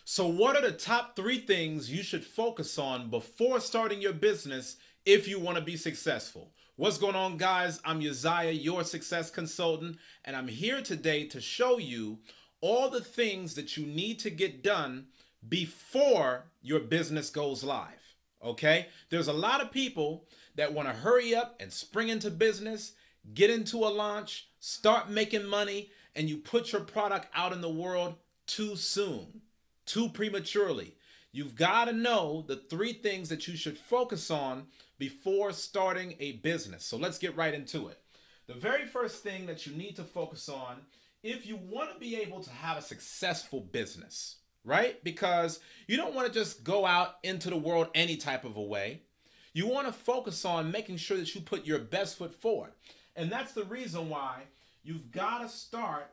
So, what are the top three things you should focus on before starting your business if you want to be successful? What's going on, guys? I'm Uzziah, your success consultant, and I'm here today to show you all the things that you need to get done before your business goes live. Okay? There's a lot of people that want to hurry up and spring into business, get into a launch, start making money, and you put your product out in the world too soon, too prematurely. You've got to know the three things that you should focus on before starting a business. So let's get right into it. The very first thing that you need to focus on if you want to be able to have a successful business, right? Because you don't want to just go out into the world any type of a way. You want to focus on making sure that you put your best foot forward. And that's the reason why you've got to start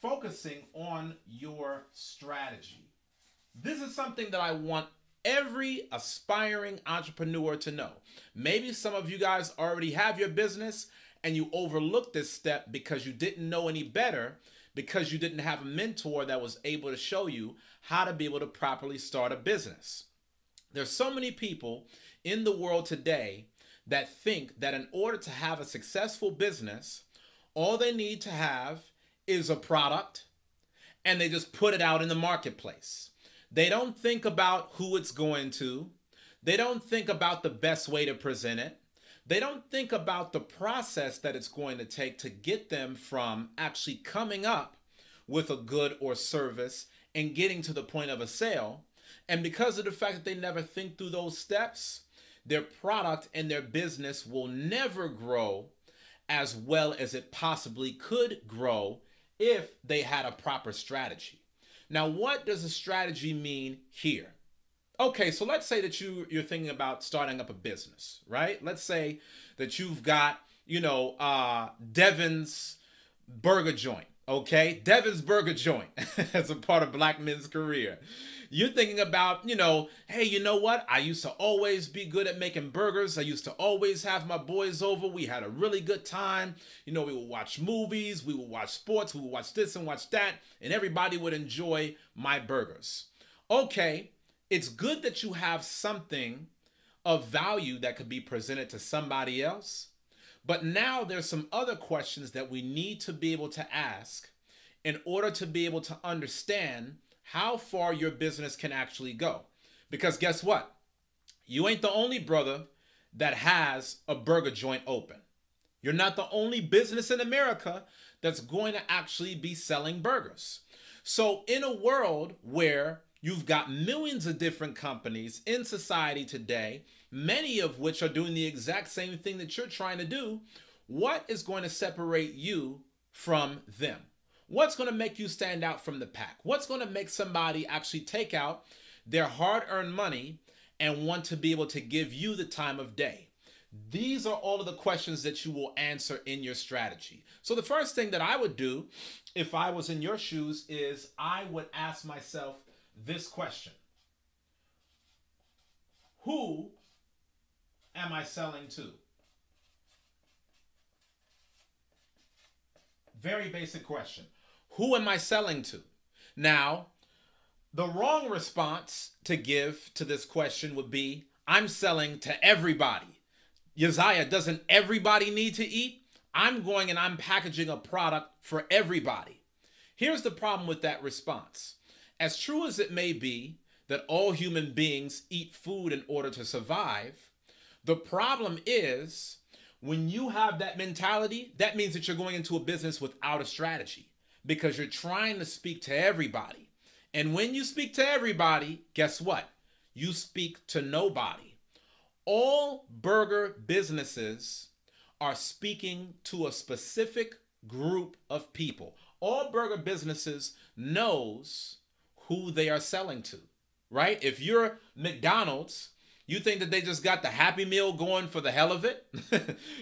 focusing on your strategy. This is something that I want every aspiring entrepreneur to know. Maybe some of you guys already have your business and you overlooked this step because you didn't know any better, because you didn't have a mentor that was able to show you how to be able to properly start a business. There's so many people in the world today that think that in order to have a successful business, all they need to have is a product and they just put it out in the marketplace. They don't think about who it's going to. They don't think about the best way to present it. They don't think about the process that it's going to take to get them from actually coming up with a good or service and getting to the point of a sale. And because of the fact that they never think through those steps, their product and their business will never grow as well as it possibly could grow if they had a proper strategy. Now, what does a strategy mean here? Okay, so let's say that you're thinking about starting up a business, right? Let's say that you've got, Devin's Burger Joint, okay? Devin's Burger Joint as a part of Black men's career. You're thinking about, hey, you know what? I used to always be good at making burgers. I used to always have my boys over. We had a really good time. We would watch movies, we would watch sports, we would watch this and watch that, and everybody would enjoy my burgers. Okay, it's good that you have something of value that could be presented to somebody else, but now there's some other questions that we need to be able to ask in order to be able to understand how far your business can actually go. Because guess what? You ain't the only brother that has a burger joint open. You're not the only business in America that's going to actually be selling burgers. So in a world where you've got millions of different companies in society today, many of which are doing the exact same thing that you're trying to do, what is going to separate you from them? What's going to make you stand out from the pack? What's going to make somebody actually take out their hard-earned money and want to be able to give you the time of day? These are all of the questions that you will answer in your strategy. So the first thing that I would do if I was in your shoes is I would ask myself this question. Who am I selling to? Very basic question. Who am I selling to? Now, the wrong response to give to this question would be, I'm selling to everybody. Uzziah, doesn't everybody need to eat? I'm going and I'm packaging a product for everybody. Here's the problem with that response. As true as it may be that all human beings eat food in order to survive, the problem is when you have that mentality, that means that you're going into a business without a strategy because you're trying to speak to everybody. And when you speak to everybody, guess what? You speak to nobody. All burger businesses are speaking to a specific group of people. All burger businesses knows who they are selling to, right? If you're McDonald's, you think that they just got the Happy Meal going for the hell of it?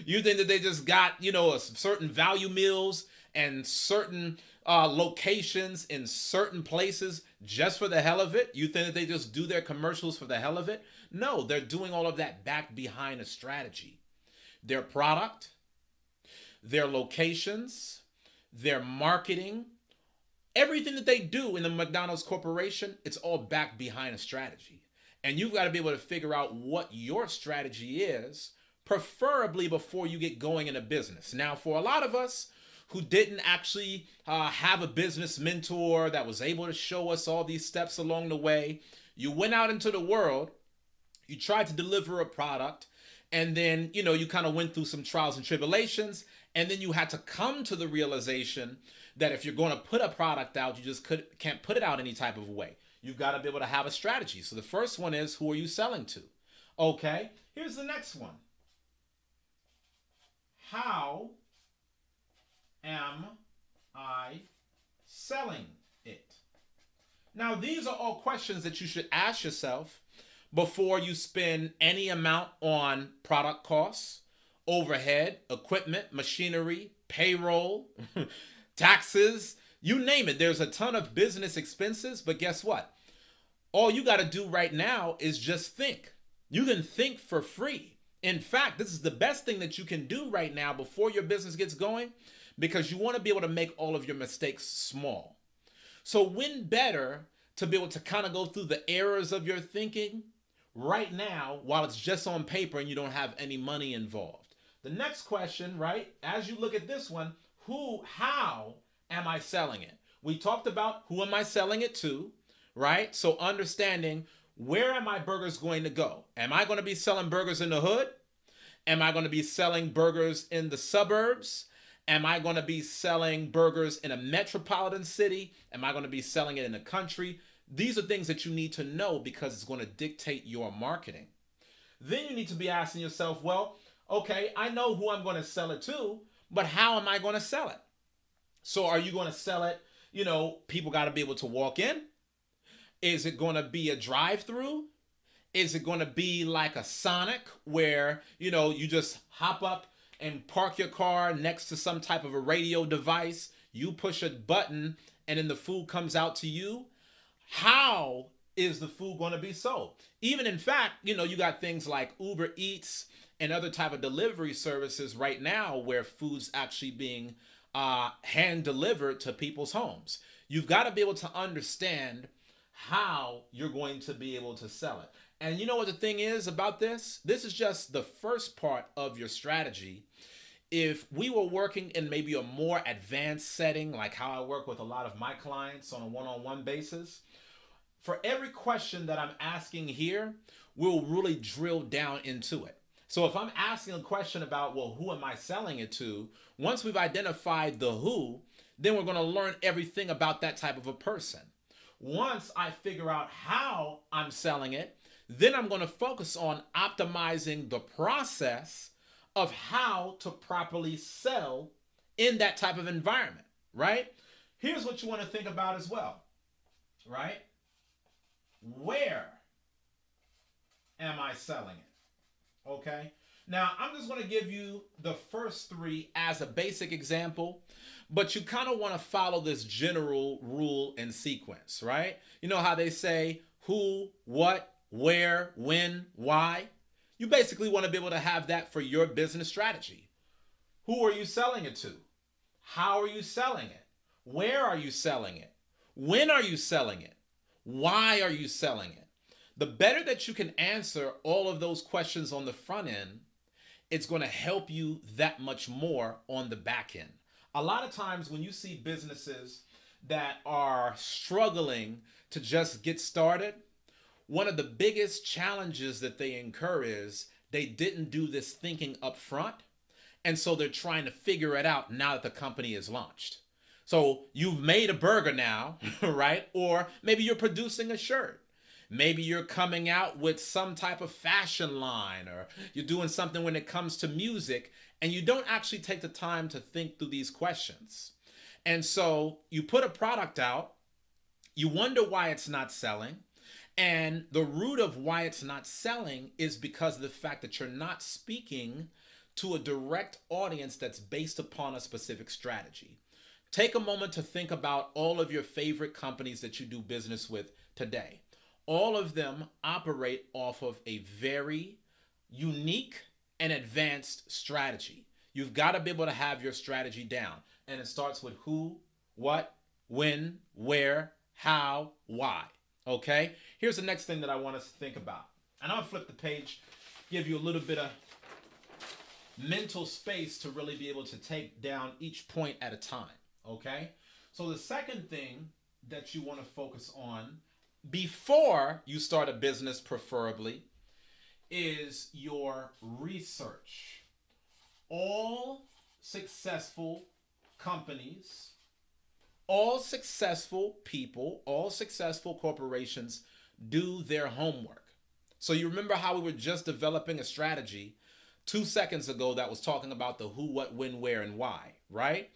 You think that they just got, a certain value meals and certain locations in certain places just for the hell of it? You think that they just do their commercials for the hell of it? No, they're doing all of that back behind a strategy. Their product, their locations, their marketing, Everything that they do in the McDonald's Corporation, it's all backed behind a strategy. And you've got to be able to figure out what your strategy is, preferably before you get going in a business. Now, for a lot of us who didn't actually have a business mentor that was able to show us all these steps along the way, you went out into the world, you tried to deliver a product, and then, you kind of went through some trials and tribulations, and then you had to come to the realization that if you're going to put a product out, you just can't put it out any type of way. You've got to be able to have a strategy. So the first one is, who are you selling to? Okay, here's the next one. How am I selling it? Now, these are all questions that you should ask yourself before you spend any amount on product costs, overhead, equipment, machinery, payroll, taxes, you name it. There's a ton of business expenses, but guess what? All you got to do right now is just think. You can think for free. In fact, this is the best thing that you can do right now before your business gets going, because you want to be able to make all of your mistakes small. So when better to be able to kind of go through the errors of your thinking right now while it's just on paper and you don't have any money involved. The next question, right, as you look at this one, how am I selling it? We talked about who am I selling it to, right? So understanding, where are my burgers going to go? Am I going to be selling burgers in the hood? Am I going to be selling burgers in the suburbs? Am I going to be selling burgers in a metropolitan city? Am I going to be selling it in the country? These are things that you need to know because it's going to dictate your marketing. Then you need to be asking yourself, well, okay, I know who I'm going to sell it to, but how am I going to sell it? So are you going to sell it, people got to be able to walk in? Is it going to be a drive-through? Is it going to be like a Sonic where, you just hop up and park your car next to some type of a radio device, you push a button, and then the food comes out to you? How is the food going to be sold? Even in fact, you got things like Uber Eats and other type of delivery services right now where food's actually being hand delivered to people's homes. You've got to be able to understand how you're going to be able to sell it. And you know what the thing is about this? This is just the first part of your strategy. If we were working in maybe a more advanced setting, like how I work with a lot of my clients on a one-on-one basis, for every question that I'm asking here, we'll really drill down into it. So if I'm asking a question about, well, who am I selling it to? Once we've identified the who, then we're going to learn everything about that type of a person. Once I figure out how I'm selling it, then I'm going to focus on optimizing the process of how to properly sell in that type of environment, right? Here's what you want to think about as well, right? Where am I selling it? Okay. Now, I'm just going to give you the first three as a basic example, but you kind of want to follow this general rule and sequence, right? You know how they say who, what, where, when, why? You basically want to be able to have that for your business strategy. Who are you selling it to? How are you selling it? Where are you selling it? When are you selling it? Why are you selling it? The better that you can answer all of those questions on the front end, it's going to help you that much more on the back end. A lot of times when you see businesses that are struggling to just get started, one of the biggest challenges that they incur is they didn't do this thinking up front. And so they're trying to figure it out now that the company is launched. So you've made a burger now, right? Or maybe you're producing a shirt. Maybe you're coming out with some type of fashion line, or you're doing something when it comes to music, and you don't actually take the time to think through these questions. And so you put a product out, you wonder why it's not selling, and the root of why it's not selling is because of the fact that you're not speaking to a direct audience that's based upon a specific strategy. Take a moment to think about all of your favorite companies that you do business with today. All of them operate off of a very unique and advanced strategy. You've got to be able to have your strategy down. And it starts with who, what, when, where, how, why. Okay? Here's the next thing that I want us to think about. And I'll flip the page, give you a little bit of mental space to really be able to take down each point at a time. Okay? So the second thing that you want to focus on before you start a business, preferably, is your research. All successful companies, all successful people, all successful corporations do their homework. So you remember how we were just developing a strategy 2 seconds ago that was talking about the who, what, when, where, and why, right?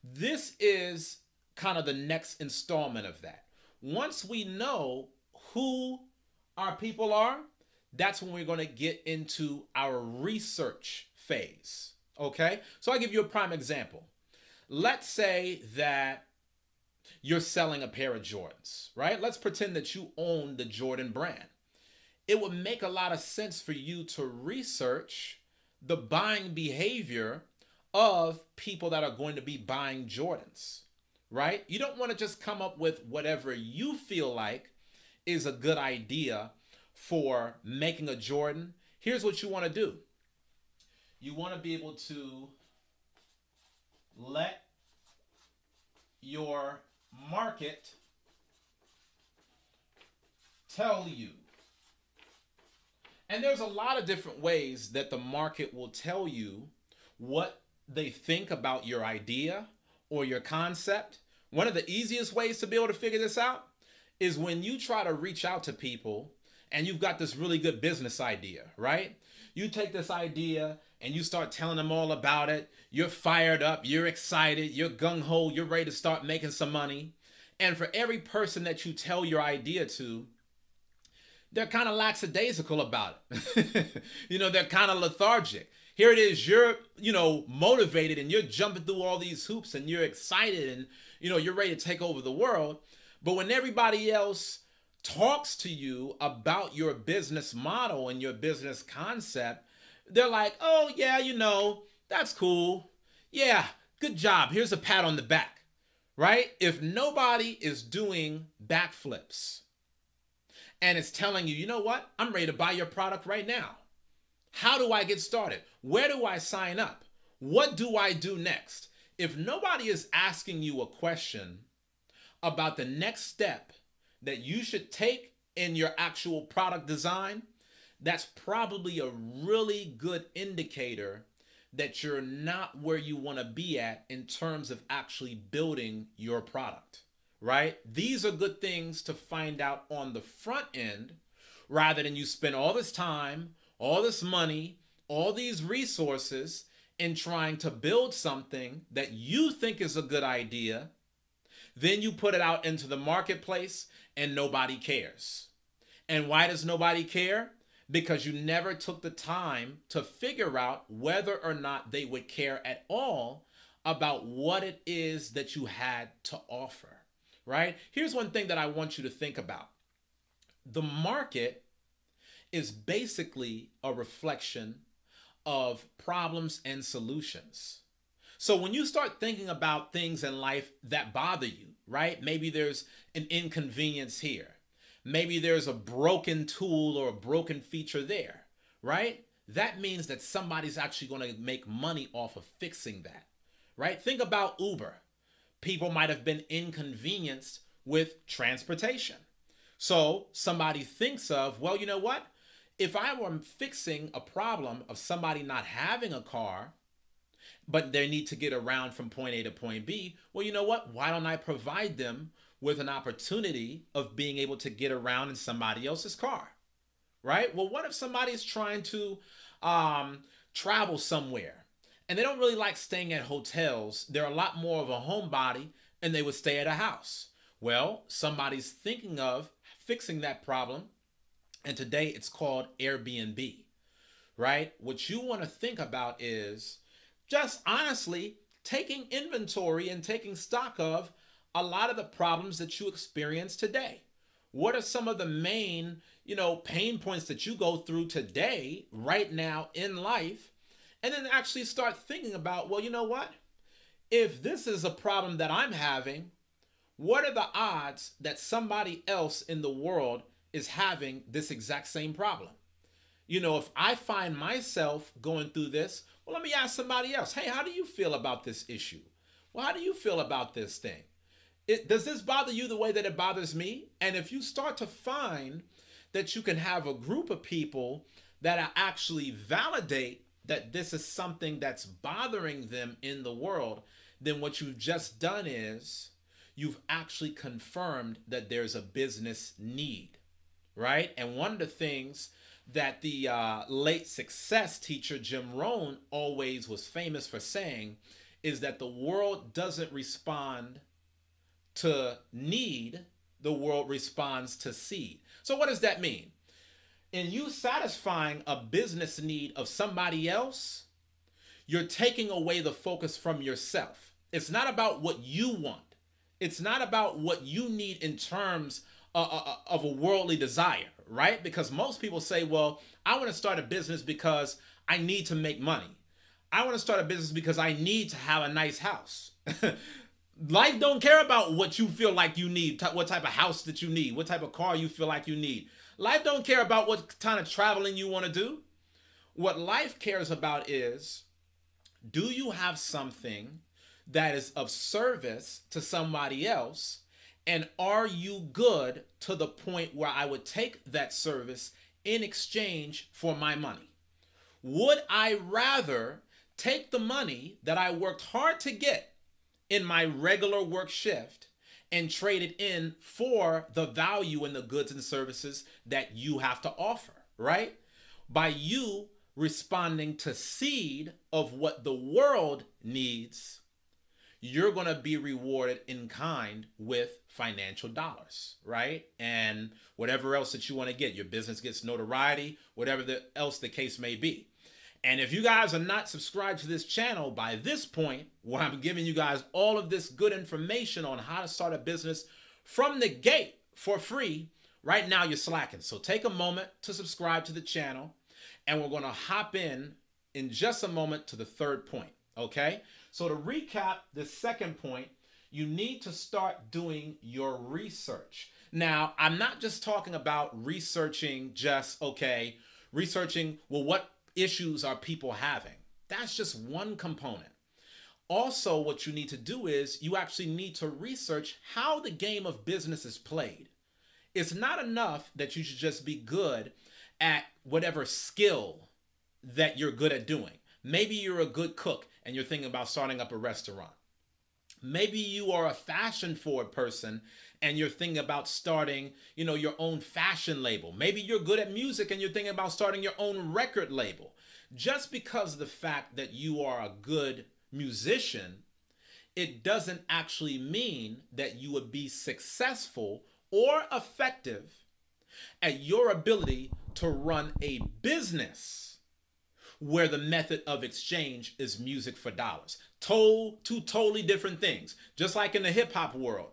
This is kind of the next installment of that. Once we know who our people are, that's when we're going to get into our research phase. Okay? So I'll give you a prime example. Let's say that you're selling a pair of Jordans, right? Let's pretend that you own the Jordan brand. It would make a lot of sense for you to research the buying behavior of people that are going to be buying Jordans, right? You don't want to just come up with whatever you feel like is a good idea for making a Jordan. Here's what you want to do. You want to be able to let your market tell you. And there's a lot of different ways that the market will tell you what they think about your idea or your concept. One of the easiest ways to be able to figure this out is when you try to reach out to people and you've got this really good business idea, right? You take this idea and you start telling them all about it. You're fired up, you're excited, you're gung-ho, you're ready to start making some money. And for every person that you tell your idea to, they're kind of lackadaisical about it. They're kind of lethargic. Here it is, you're, motivated and you're jumping through all these hoops and you're excited and, you're ready to take over the world. But when everybody else talks to you about your business model and your business concept, they're like, oh, yeah, that's cool. Yeah, good job. Here's a pat on the back, right? If nobody is doing backflips and it's telling you, you know what? I'm ready to buy your product right now. How do I get started? Where do I sign up? What do I do next? If nobody is asking you a question about the next step that you should take in your actual product design, that's probably a really good indicator that you're not where you want to be at in terms of actually building your product, right? These are good things to find out on the front end rather than you spend all this time, all this money, all these resources in trying to build something that you think is a good idea. Then you put it out into the marketplace and nobody cares. And why does nobody care? Because you never took the time to figure out whether or not they would care at all about what it is that you had to offer, right? Here's one thing that I want you to think about. The market is basically a reflection of problems and solutions. So when you start thinking about things in life that bother you, right? Maybe there's an inconvenience here. Maybe there's a broken tool or a broken feature there, right? That means that somebody's actually going to make money off of fixing that, right? Think about Uber. People might have been inconvenienced with transportation. So somebody thinks of, well, you know what? If I were fixing a problem of somebody not having a car, but they need to get around from point A to point B, well, you know what? Why don't I provide them with an opportunity of being able to get around in somebody else's car, right? Well, what if somebody's trying to travel somewhere and they don't really like staying at hotels? They're a lot more of a homebody and they would stay at a house. Well, somebody's thinking of fixing that problem, and today it's called Airbnb, right? What you want to think about is just honestly taking inventory and taking stock of a lot of the problems that you experience today. What are some of the main, pain points that you go through today, right now in life? And then actually start thinking about, well, you know what? If this is a problem that I'm having, What are the odds that somebody else in the world is having this exact same problem? You know, if I find myself going through this, well, let me ask somebody else. Hey, how do you feel about this issue? Well, how do you feel about this thing? Does this bother you the way that it bothers me? And if you start to find that you can have a group of people that actually validate that this is something that's bothering them in the world, then what you've just done is you've actually confirmed that there's a business need, right? And one of the things that the late success teacher Jim Rohn always was famous for saying is that the world doesn't respond to need, the world responds to seed. So what does that mean? In you satisfying a business need of somebody else, you're taking away the focus from yourself. It's not about what you want. It's not about what you need in terms of a worldly desire, right? Because most people say, well, I want to start a business because I need to make money. I want to start a business because I need to have a nice house. Life don't care about what you feel like you need, what type of house that you need, what type of car you feel like you need. Life don't care about what kind of traveling you want to do. What life cares about is, do you have something that is of service to somebody else? And are you good to the point where I would take that service in exchange for my money? Would I rather take the money that I worked hard to get in my regular work shift and trade it in for the value in the goods and services that you have to offer, right? By you responding to seed of what the world needs, you're going to be rewarded in kind with financial dollars, right? And whatever else that you want to get, your business gets notoriety, whatever else the case may be. And if you guys are not subscribed to this channel by this point, where I'm giving you guys all of this good information on how to start a business from the gate for free, right now you're slacking. So take a moment to subscribe to the channel, and we're going to hop in just a moment to the third point, okay? So to recap the second point, you need to start doing your research. Now, I'm not just talking about researching researching, well, what issues are people having? That's just one component. Also, what you need to do is you actually need to research how the game of business is played. It's not enough that you should just be good at whatever skill that you're good at doing. Maybe you're a good cook and you're thinking about starting up a restaurant. Maybe you are a fashion forward person and you're thinking about starting, your own fashion label. Maybe you're good at music and you're thinking about starting your own record label. Just because of the fact that you are a good musician, it doesn't actually mean that you would be successful or effective at your ability to run a business where the method of exchange is music for dollars. Two totally different things. Just like in the hip hop world,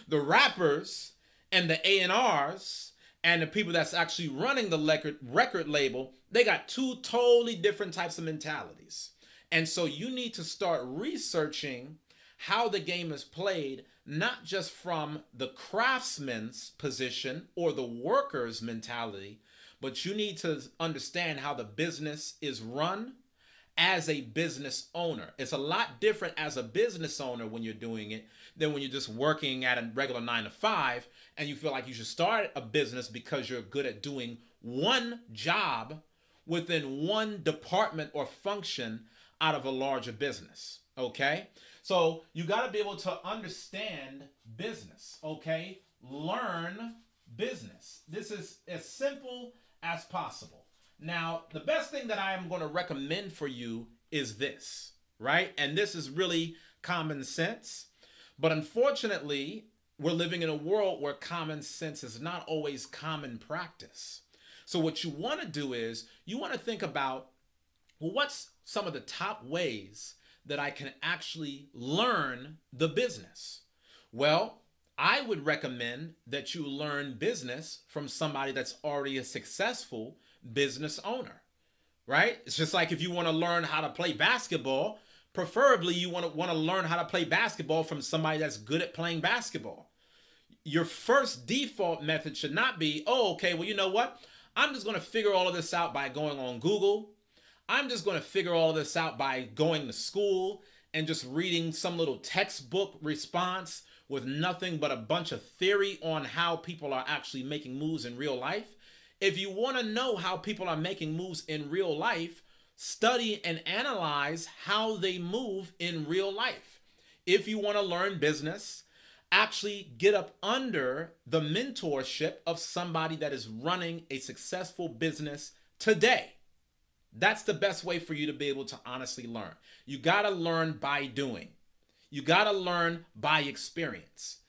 the rappers and the A&Rs and the people that's actually running the record label, they got two totally different types of mentalities. And so you need to start researching how the game is played, not just from the craftsman's position or the worker's mentality, but you need to understand how the business is run as a business owner. It's a lot different as a business owner when you're doing it than when you're just working at a regular 9-to-5 and you feel like you should start a business because you're good at doing one job within one department or function out of a larger business, okay? So you got to be able to understand business, okay? Learn business. This is as simple as possible. Now, the best thing that I am going to recommend for you is this, right? And this is really common sense. But unfortunately, we're living in a world where common sense is not always common practice. So what you want to do is you want to think about, well, what's some of the top ways that I can actually learn the business? Well, I would recommend that you learn business from somebody that's already a successful business owner, right? It's just like if you want to learn how to play basketball, Preferably, you want to learn how to play basketball from somebody that's good at playing basketball. Your first default method should not be, oh, okay, well, you know what? I'm just going to figure all of this out by going on Google. I'm just going to figure all of this out by going to school and just reading some little textbook response with nothing but a bunch of theory on how people are actually making moves in real life. If you want to know how people are making moves in real life, study and analyze how they move in real life. If you want to learn business, actually get up under the mentorship of somebody that is running a successful business today. That's the best way for you to be able to honestly learn. You got to learn by doing. You got to learn by experience.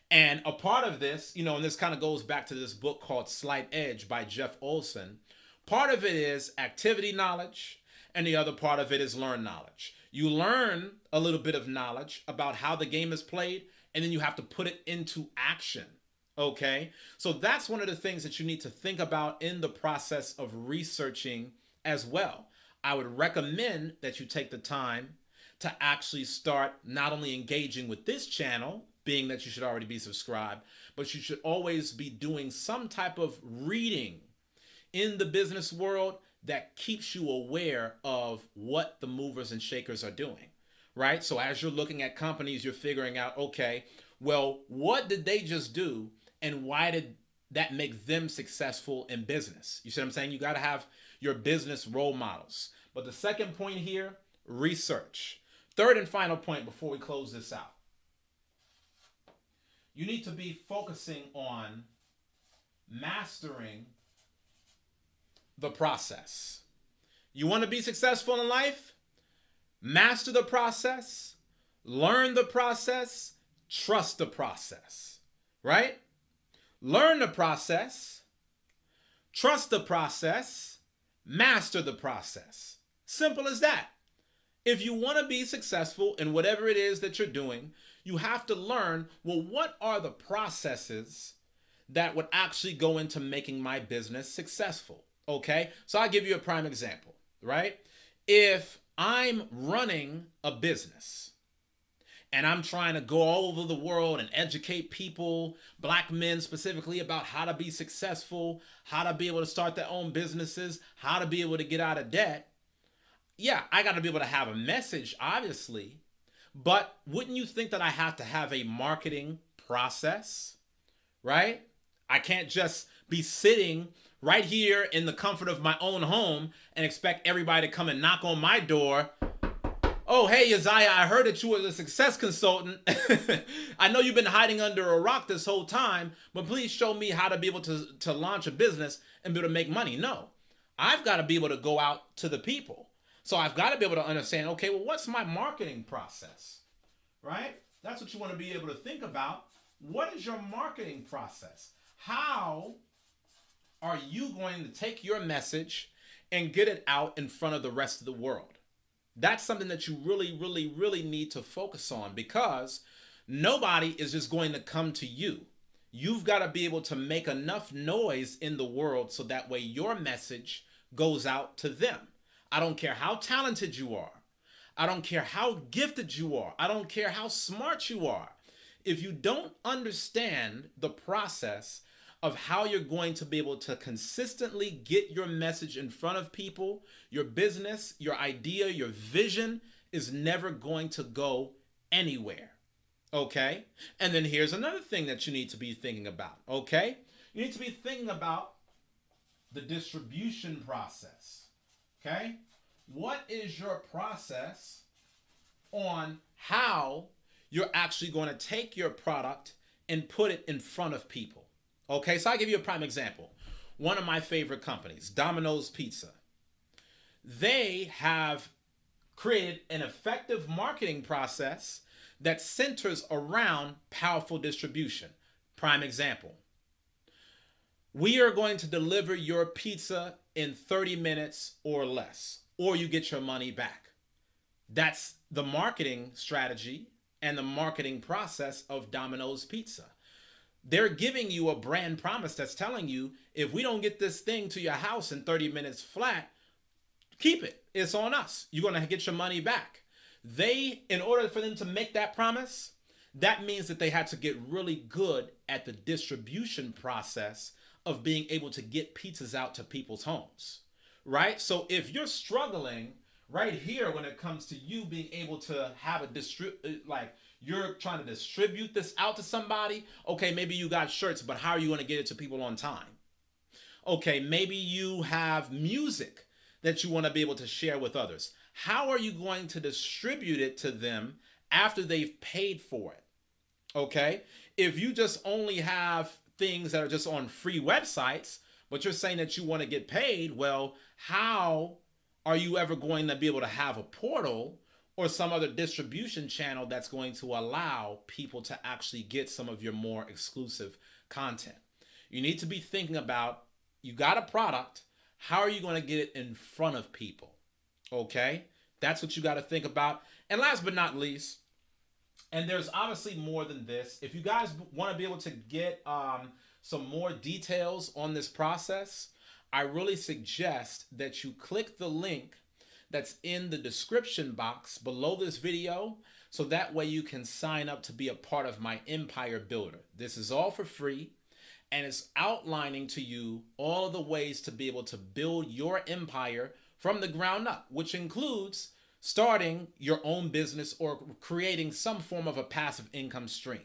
And a part of this, and this kind of goes back to this book called Slight Edge by Jeff Olson. Part of it is activity knowledge, and the other part of it is learn knowledge. You learn a little bit of knowledge about how the game is played, and then you have to put it into action. Okay? So that's one of the things that you need to think about in the process of researching as well. I would recommend that you take the time to actually start not only engaging with this channel, being that you should already be subscribed, but you should always be doing some type of reading in the business world that keeps you aware of what the movers and shakers are doing, right? So as you're looking at companies, you're figuring out, okay, well, what did they just do and why did that make them successful in business? You see what I'm saying? You got to have your business role models. But the second point here, research. Third and final point before we close this out. You need to be focusing on mastering the process. You want to be successful in life? Master the process, learn the process, trust the process, right? Learn the process, trust the process, master the process. Simple as that. If you want to be successful in whatever it is that you're doing, you have to learn, well, what are the processes that would actually go into making my business successful? Okay, so I'll give you a prime example, right? If I'm running a business and I'm trying to go all over the world and educate people, black men specifically, about how to be successful, how to be able to start their own businesses, how to be able to get out of debt, yeah, I got to be able to have a message, obviously, but wouldn't you think that I have to have a marketing process, right? I can't just be sitting right here in the comfort of my own home and expect everybody to come and knock on my door. Oh, hey, Uzziah, I heard that you were a success consultant. I know you've been hiding under a rock this whole time, but please show me how to be able to launch a business and be able to make money. No, I've got to be able to go out to the people. So I've got to be able to understand, okay, well, what's my marketing process, right? That's what you want to be able to think about. What is your marketing process? How are you going to take your message and get it out in front of the rest of the world? That's something that you really, really, really need to focus on, because nobody is just going to come to you. You've got to be able to make enough noise in the world so that way your message goes out to them. I don't care how talented you are. I don't care how gifted you are. I don't care how smart you are. If you don't understand the process of how you're going to be able to consistently get your message in front of people, your business, your idea, your vision is never going to go anywhere. Okay? And then here's another thing that you need to be thinking about. Okay? You need to be thinking about the distribution process. Okay? What is your process on how you're actually going to take your product and put it in front of people? Okay, so I'll give you a prime example. One of my favorite companies, Domino's Pizza. They have created an effective marketing process that centers around powerful distribution. Prime example. We are going to deliver your pizza in 30 minutes or less, or you get your money back. That's the marketing strategy and the marketing process of Domino's Pizza. They're giving you a brand promise that's telling you, if we don't get this thing to your house in 30 minutes flat, keep it. It's on us. You're going to get your money back. in order for them to make that promise, that means that they had to get really good at the distribution process of being able to get pizzas out to people's homes, right? So if you're struggling right here when it comes to you being able to have like you're trying to distribute this out to somebody, okay, maybe you got shirts, but how are you going to get it to people on time? Okay, maybe you have music that you want to be able to share with others. How are you going to distribute it to them after they've paid for it? Okay, if you just only have things that are just on free websites, but you're saying that you want to get paid, well, how are you ever going to be able to have a portal or some other distribution channel that's going to allow people to actually get some of your more exclusive content? You need to be thinking about, you got a product, how are you going to get it in front of people? Okay, that's what you got to think about. And last but not least, and there's obviously more than this, if you guys want to be able to get some more details on this process, I really suggest that you click the link that's in the description box below this video, so that way you can sign up to be a part of my Empire Builder. This is all for free, and it's outlining to you all of the ways to be able to build your empire from the ground up, which includes starting your own business or creating some form of a passive income stream.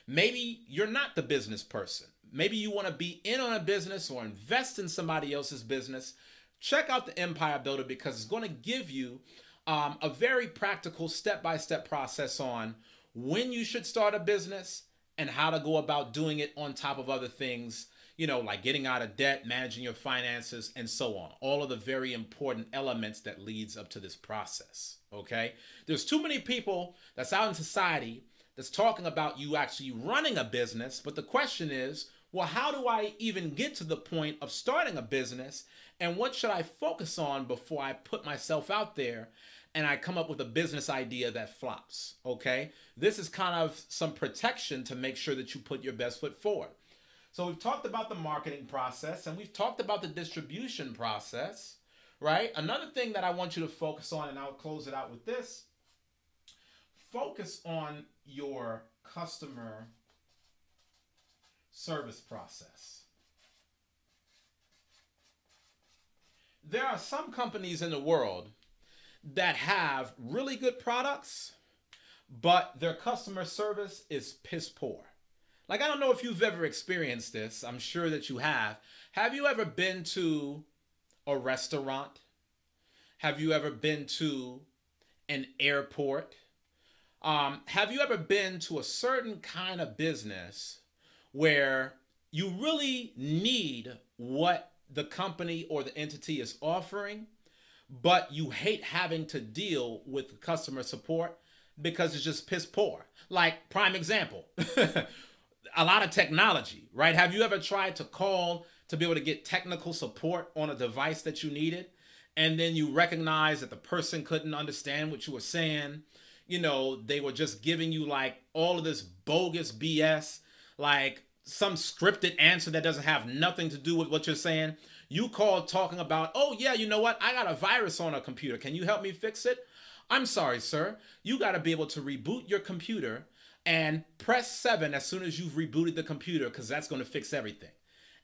Maybe you're not the business person. Maybe you want to be in on a business or invest in somebody else's business. Check out the Empire Builder, because it's going to give you a very practical step-by-step process on when you should start a business and how to go about doing it on top of other things, you know, like getting out of debt, managing your finances, and so on. All of the very important elements that leads up to this process, okay? There's too many people that's out in society that's talking about you actually running a business, but the question is, well, how do I even get to the point of starting a business, and what should I focus on before I put myself out there and I come up with a business idea that flops, okay? This is kind of some protection to make sure that you put your best foot forward. So we've talked about the marketing process, and we've talked about the distribution process, right? Another thing that I want you to focus on, and I'll close it out with this, focus on your customer service process. There are some companies in the world that have really good products, but their customer service is piss poor. Like, I don't know if you've ever experienced this. I'm sure that you have. Have you ever been to a restaurant? Have you ever been to an airport? Have you ever been to a certain kind of business where you really need what the company or the entity is offering, but you hate having to deal with customer support because it's just piss poor? Like, prime example, a lot of technology, right? Have you ever tried to call to be able to get technical support on a device that you needed, and then you recognize that the person couldn't understand what you were saying? You know, they were just giving you like all of this bogus BS, like some scripted answer that doesn't have nothing to do with what you're saying. You called talking about, oh yeah, you know what? I got a virus on a computer. Can you help me fix it? I'm sorry, sir. You got to be able to reboot your computer and press 7 as soon as you've rebooted the computer, because that's going to fix everything.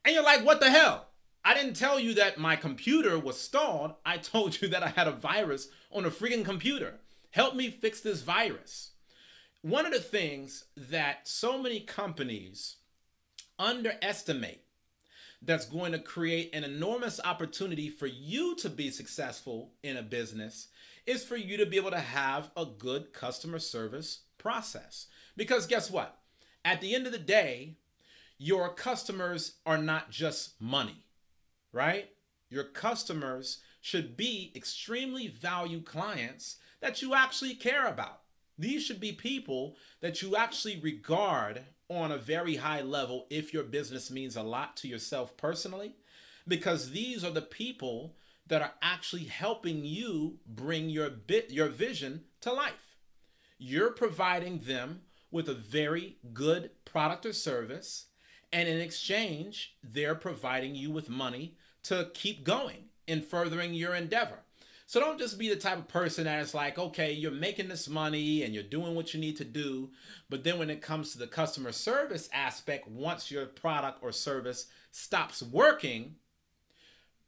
And you're like, what the hell? I didn't tell you that my computer was stalled. I told you that I had a virus on a freaking computer. Help me fix this virus. One of the things that so many companies underestimate that's going to create an enormous opportunity for you to be successful in a business is for you to be able to have a good customer service process. Because guess what? At the end of the day, your customers are not just money, right? Your customers should be extremely valued clients that you actually care about. These should be people that you actually regard on a very high level if your business means a lot to yourself personally, because these are the people that are actually helping you bring your vision to life. You're providing them with a very good product or service, and in exchange, they're providing you with money to keep going in furthering your endeavor. So don't just be the type of person that is like, okay, you're making this money and you're doing what you need to do, but then when it comes to the customer service aspect, once your product or service stops working,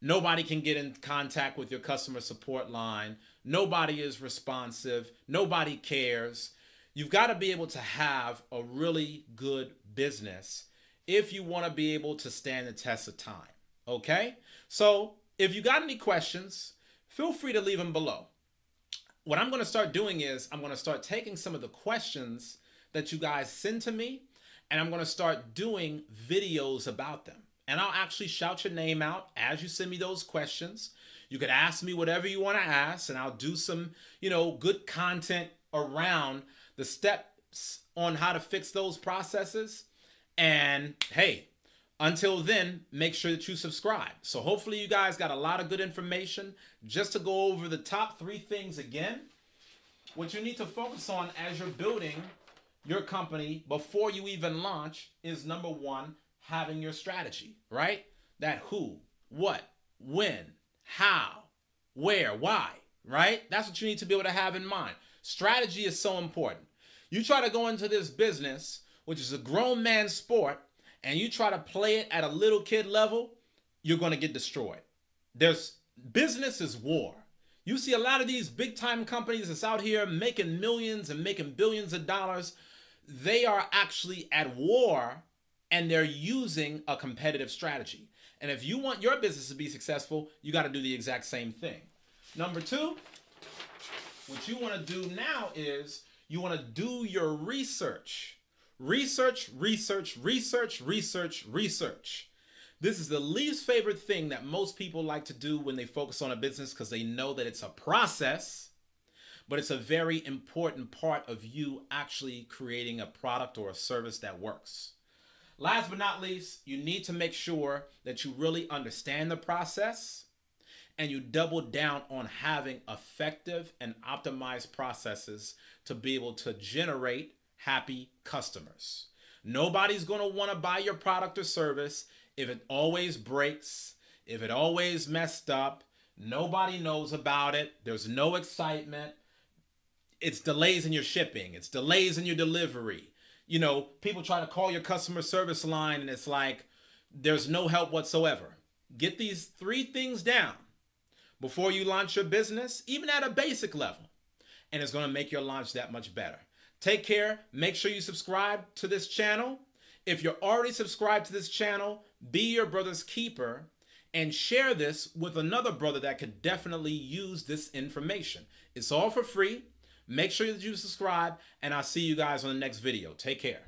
nobody can get in contact with your customer support line. Nobody is responsive. Nobody cares. You've got to be able to have a really good business if you want to be able to stand the test of time. Okay? So if you got any questions, feel free to leave them below. What I'm going to start doing is I'm going to start taking some of the questions that you guys send to me, and I'm going to start doing videos about them. And I'll actually shout your name out as you send me those questions. You could ask me whatever you want to ask, and I'll do some, good content around the steps on how to fix those processes. And hey, until then, make sure that you subscribe. So hopefully you guys got a lot of good information. Just to go over the top 3 things again, what you need to focus on as you're building your company before you even launch is, number 1, having your strategy, right? That who, what, when, how, where, why, right? That's what you need to be able to have in mind. Strategy is so important. You try to go into this business, which is a grown man sport, and you try to play it at a little kid level, you're going to get destroyed. Business is war. You see a lot of these big time companies that's out here making millions and making billions of dollars. They are actually at war, and they're using a competitive strategy. And if you want your business to be successful, you got to do the exact same thing. Number 2, what you want to do now is you want to do your research. Research, research, research, research, research. This is the least favorite thing that most people like to do when they focus on a business, because they know that it's a process, but it's a very important part of you actually creating a product or a service that works. Last but not least, you need to make sure that you really understand the process, and you double down on having effective and optimized processes to be able to generate happy customers. Nobody's going to want to buy your product or service if it always breaks, if it always messed up. Nobody knows about it. There's no excitement. It's delays in your shipping. It's delays in your delivery. People try to call your customer service line and it's like there's no help whatsoever. Get these 3 things down before you launch your business, even at a basic level, and it's going to make your launch that much better. Take care. Make sure you subscribe to this channel. If you're already subscribed to this channel, be your brother's keeper and share this with another brother that could definitely use this information. It's all for free. Make sure that you subscribe, and I'll see you guys on the next video. Take care.